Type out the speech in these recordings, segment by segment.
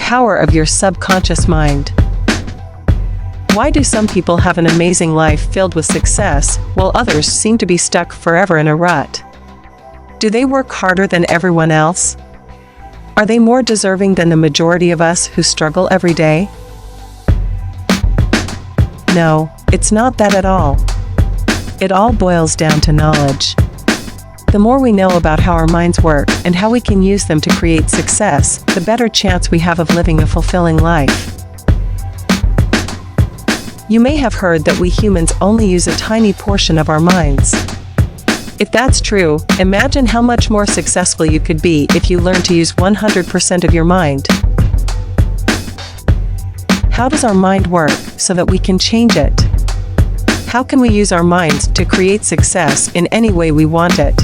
power of your subconscious mind. Why do some people have an amazing life filled with success, while others seem to be stuck forever in a rut? Do they work harder than everyone else? Are they more deserving than the majority of us who struggle every day? No, it's not that at all. It all boils down to knowledge. The more we know about how our minds work and how we can use them to create success, the better chance we have of living a fulfilling life. You may have heard that we humans only use a tiny portion of our minds. If that's true, imagine how much more successful you could be if you learned to use 100% of your mind. How does our mind work so that we can change it? How can we use our minds to create success in any way we want it?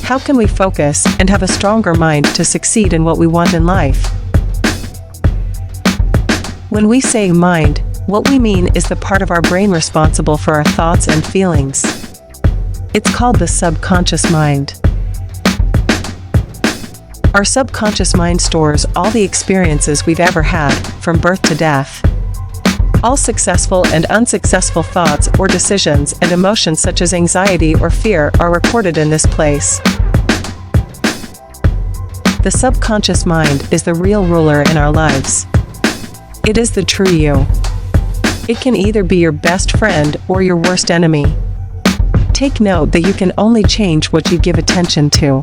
How can we focus and have a stronger mind to succeed in what we want in life? When we say mind, what we mean is the part of our brain responsible for our thoughts and feelings. It's called the subconscious mind. Our subconscious mind stores all the experiences we've ever had, from birth to death. All successful and unsuccessful thoughts or decisions and emotions such as anxiety or fear are recorded in this place. The subconscious mind is the real ruler in our lives. It is the true you. It can either be your best friend or your worst enemy. Take note that you can only change what you give attention to.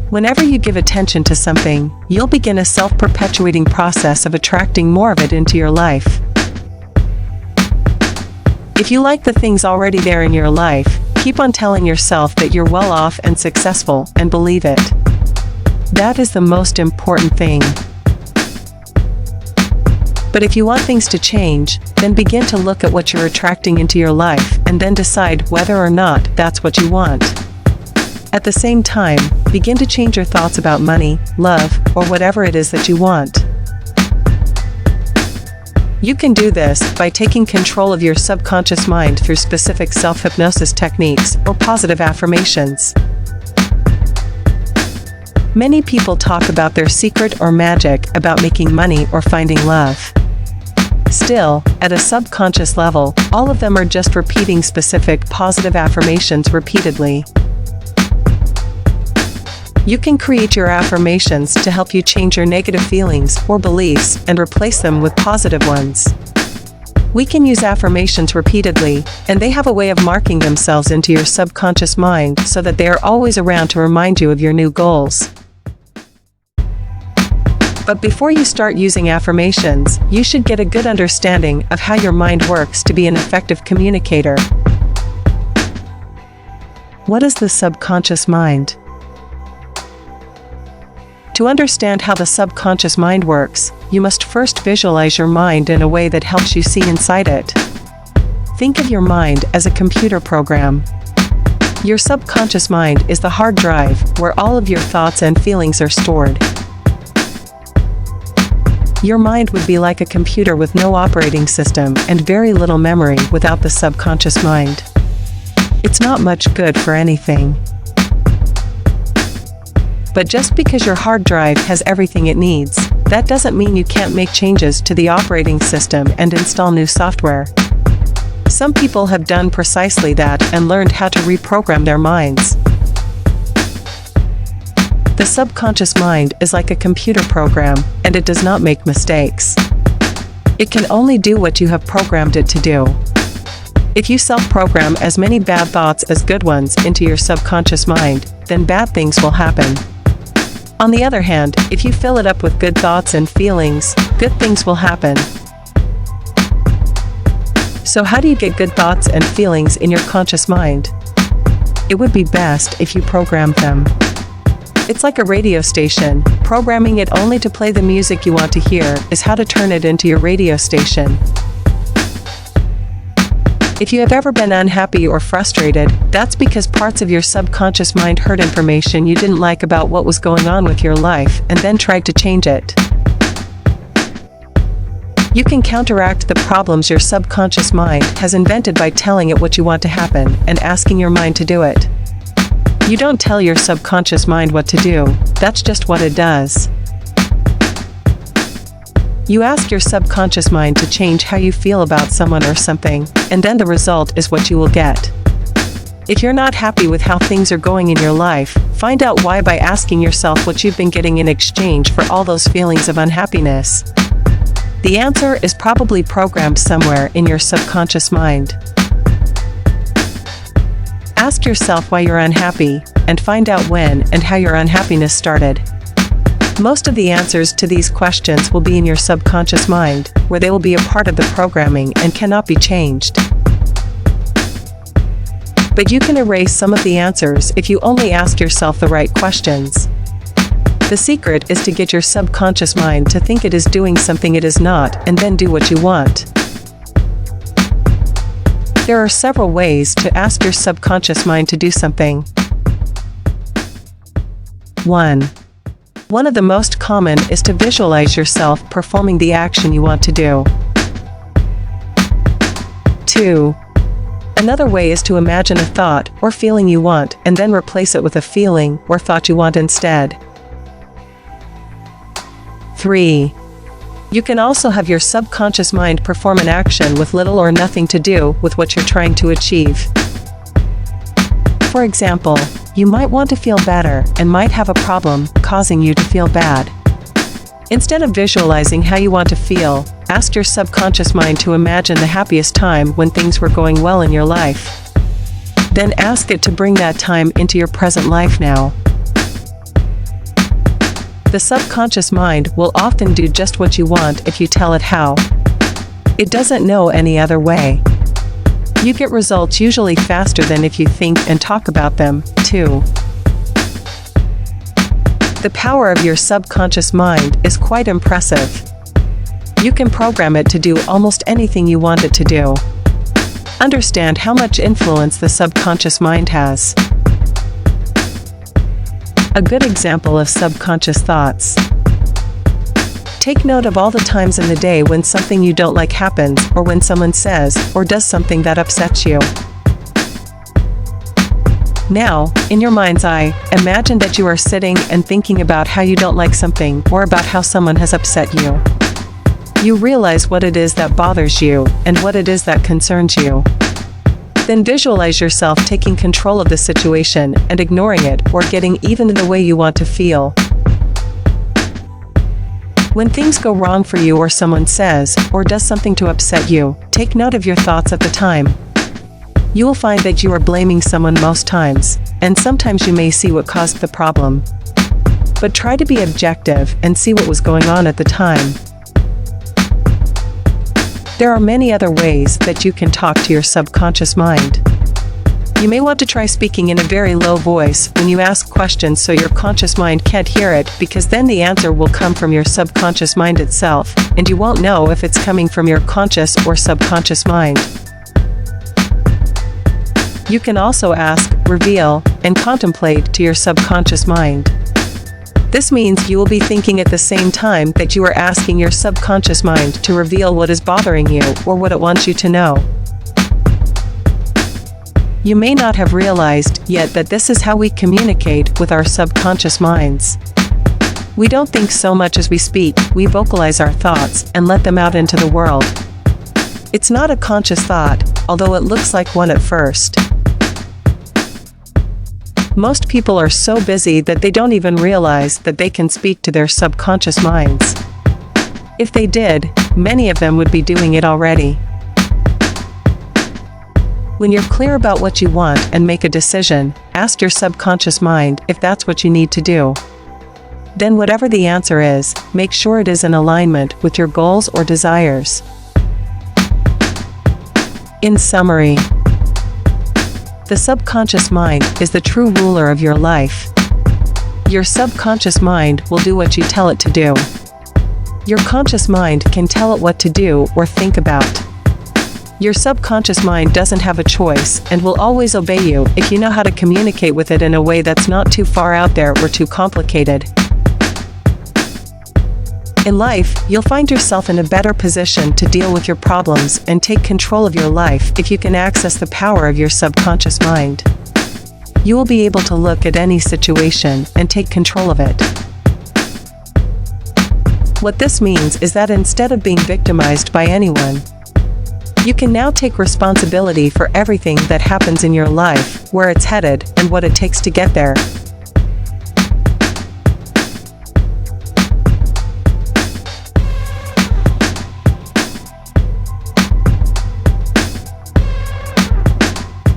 Whenever you give attention to something, you'll begin a self-perpetuating process of attracting more of it into your life. If you like the things already there in your life, keep on telling yourself that you're well off and successful, and believe it. That is the most important thing. But if you want things to change, then begin to look at what you're attracting into your life and then decide whether or not that's what you want. At the same time, begin to change your thoughts about money, love, or whatever it is that you want. You can do this by taking control of your subconscious mind through specific self-hypnosis techniques or positive affirmations. Many people talk about their secret or magic about making money or finding love. Still, at a subconscious level, all of them are just repeating specific positive affirmations repeatedly. You can create your affirmations to help you change your negative feelings or beliefs and replace them with positive ones. We can use affirmations repeatedly, and they have a way of marking themselves into your subconscious mind so that they are always around to remind you of your new goals. But before you start using affirmations, you should get a good understanding of how your mind works to be an effective communicator. What is the subconscious mind? To understand how the subconscious mind works, you must first visualize your mind in a way that helps you see inside it. Think of your mind as a computer program. Your subconscious mind is the hard drive where all of your thoughts and feelings are stored. Your mind would be like a computer with no operating system and very little memory without the subconscious mind. It's not much good for anything. But just because your hard drive has everything it needs, that doesn't mean you can't make changes to the operating system and install new software. Some people have done precisely that and learned how to reprogram their minds. The subconscious mind is like a computer program, and it does not make mistakes. It can only do what you have programmed it to do. If you self-program as many bad thoughts as good ones into your subconscious mind, then bad things will happen. On the other hand, if you fill it up with good thoughts and feelings, good things will happen. So how do you get good thoughts and feelings in your conscious mind? It would be best if you programmed them. It's like a radio station. Programming it only to play the music you want to hear is how to turn it into your radio station. If you have ever been unhappy or frustrated, that's because parts of your subconscious mind heard information you didn't like about what was going on with your life and then tried to change it. You can counteract the problems your subconscious mind has invented by telling it what you want to happen and asking your mind to do it. You don't tell your subconscious mind what to do, that's just what it does. You ask your subconscious mind to change how you feel about someone or something, and then the result is what you will get. If you're not happy with how things are going in your life, find out why by asking yourself what you've been getting in exchange for all those feelings of unhappiness. The answer is probably programmed somewhere in your subconscious mind. Ask yourself why you're unhappy, and find out when and how your unhappiness started. Most of the answers to these questions will be in your subconscious mind, where they will be a part of the programming and cannot be changed. But you can erase some of the answers if you only ask yourself the right questions. The secret is to get your subconscious mind to think it is doing something it is not, and then do what you want. There are several ways to ask your subconscious mind to do something. 1. One of the most common is to visualize yourself performing the action you want to do. 2. Another way is to imagine a thought or feeling you want and then replace it with a feeling or thought you want instead. 3. You can also have your subconscious mind perform an action with little or nothing to do with what you're trying to achieve. For example, you might want to feel better and might have a problem causing you to feel bad. Instead of visualizing how you want to feel, ask your subconscious mind to imagine the happiest time when things were going well in your life. Then ask it to bring that time into your present life now. The subconscious mind will often do just what you want if you tell it how. It doesn't know any other way. You get results usually faster than if you think and talk about them, too. The power of your subconscious mind is quite impressive. You can program it to do almost anything you want it to do. Understand how much influence the subconscious mind has. A good example of subconscious thoughts. Take note of all the times in the day when something you don't like happens, or when someone says or does something that upsets you. Now, in your mind's eye, imagine that you are sitting and thinking about how you don't like something or about how someone has upset you. You realize what it is that bothers you and what it is that concerns you. Then visualize yourself taking control of the situation and ignoring it or getting even in the way you want to feel. When things go wrong for you or someone says or does something to upset you, take note of your thoughts at the time. You will find that you are blaming someone most times, and sometimes you may see what caused the problem. But try to be objective and see what was going on at the time. There are many other ways that you can talk to your subconscious mind. You may want to try speaking in a very low voice when you ask questions so your conscious mind can't hear it, because then the answer will come from your subconscious mind itself, and you won't know if it's coming from your conscious or subconscious mind. You can also ask, reveal, and contemplate to your subconscious mind. This means you will be thinking at the same time that you are asking your subconscious mind to reveal what is bothering you or what it wants you to know. You may not have realized yet that this is how we communicate with our subconscious minds. We don't think so much as we speak, we vocalize our thoughts and let them out into the world. It's not a conscious thought, although it looks like one at first. Most people are so busy that they don't even realize that they can speak to their subconscious minds. If they did, many of them would be doing it already. When you're clear about what you want and make a decision, ask your subconscious mind if that's what you need to do. Then whatever the answer is, make sure it is in alignment with your goals or desires. In summary, the subconscious mind is the true ruler of your life. Your subconscious mind will do what you tell it to do. Your conscious mind can tell it what to do or think about. Your subconscious mind doesn't have a choice and will always obey you if you know how to communicate with it in a way that's not too far out there or too complicated. In life, you'll find yourself in a better position to deal with your problems and take control of your life if you can access the power of your subconscious mind. You will be able to look at any situation and take control of it. What this means is that instead of being victimized by anyone, you can now take responsibility for everything that happens in your life, where it's headed, and what it takes to get there.